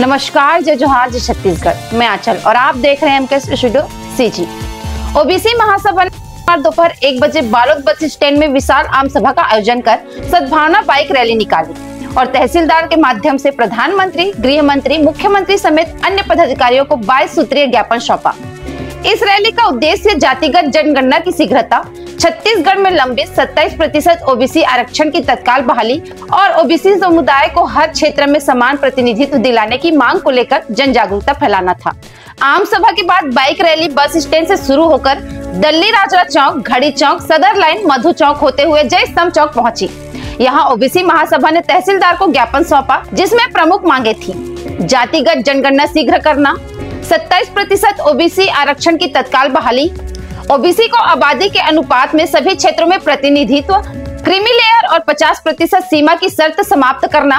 नमस्कार, जय जोहार, जय छत्तीसगढ़। मैं आंचल और आप देख रहे हैं एमके स्टूडियो सीजी। ओबीसी महासभा ने दोपहर 1 बजे बालोद बस स्टैंड में विशाल आम सभा का आयोजन कर सद्भावना बाइक रैली निकाली और तहसीलदार के माध्यम से प्रधानमंत्री, गृह मंत्री, मुख्यमंत्री समेत अन्य पदाधिकारियों को 22 सूत्रीय ज्ञापन सौंपा। इस रैली का उद्देश्य जातिगत जनगणना की शीघ्रता, छत्तीसगढ़ में लंबित 27% ओबीसी आरक्षण की तत्काल बहाली और ओबीसी समुदाय को हर क्षेत्र में समान प्रतिनिधित्व दिलाने की मांग को लेकर जन जागरूकता फैलाना था। आम सभा के बाद बाइक रैली बस स्टैंड से शुरू होकर दल्ली राजरा चौक, घड़ी चौक, सदर लाइन, मधु चौक होते हुए जय स्तंभ चौक पहुंची। यहाँ ओबीसी महासभा ने तहसीलदार को ज्ञापन सौंपा, जिसमें प्रमुख मांगे थी जातिगत जनगणना शीघ्र करना, 27% ओबीसी आरक्षण की तत्काल बहाली, ओबीसी को आबादी के अनुपात में सभी क्षेत्रों में प्रतिनिधित्व, क्रीमी लेयर और 50% सीमा की शर्त समाप्त करना,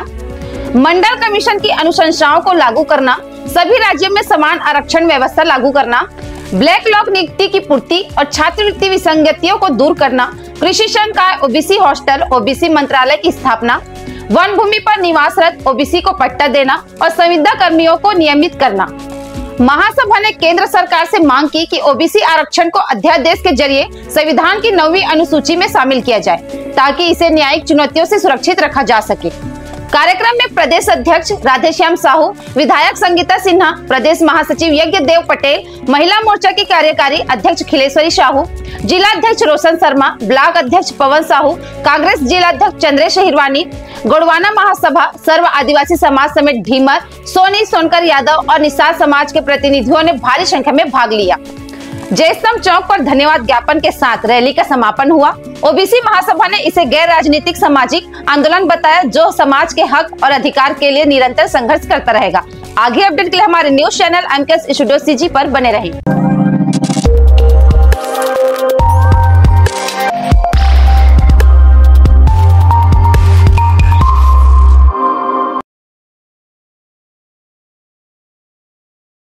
मंडल कमीशन की अनुशंसाओं को लागू करना, सभी राज्यों में समान आरक्षण व्यवस्था लागू करना, ब्लैक लॉक नियुक्ति की पूर्ति और छात्रवृत्ति विसंगतियों को दूर करना, कृषि संकाय, ओबीसी हॉस्टल, ओबीसी मंत्रालय की स्थापना, वन भूमि पर निवासरत ओबीसी को पट्टा देना और संविदा कर्मियों को नियमित करना। महासभा ने केंद्र सरकार से मांग की कि ओबीसी आरक्षण को अध्यादेश के जरिए संविधान की 9वीं अनुसूची में शामिल किया जाए, ताकि इसे न्यायिक चुनौतियों से सुरक्षित रखा जा सके। कार्यक्रम में प्रदेश अध्यक्ष राधेश्याम साहू, विधायक संगीता सिन्हा, प्रदेश महासचिव यज्ञ देव पटेल, महिला मोर्चा की कार्यकारी अध्यक्ष खिलेश्वरी साहू, जिला अध्यक्ष रोशन शर्मा, ब्लॉक अध्यक्ष पवन साहू, कांग्रेस जिला अध्यक्ष चंद्रेश हिरवानी, गोड़वाना महासभा, सर्व आदिवासी समाज समेत ढीमर, सोनी, सोनकर यादव और निषाद समाज के प्रतिनिधियों ने भारी संख्या में भाग लिया। जयस्तंभ चौक पर धन्यवाद ज्ञापन के साथ रैली का समापन हुआ। ओबीसी महासभा ने इसे गैर राजनीतिक सामाजिक आंदोलन बताया, जो समाज के हक और अधिकार के लिए निरंतर संघर्ष करता रहेगा। आगे अपडेट के लिए हमारे news channel MK studio CG पर बने रहें।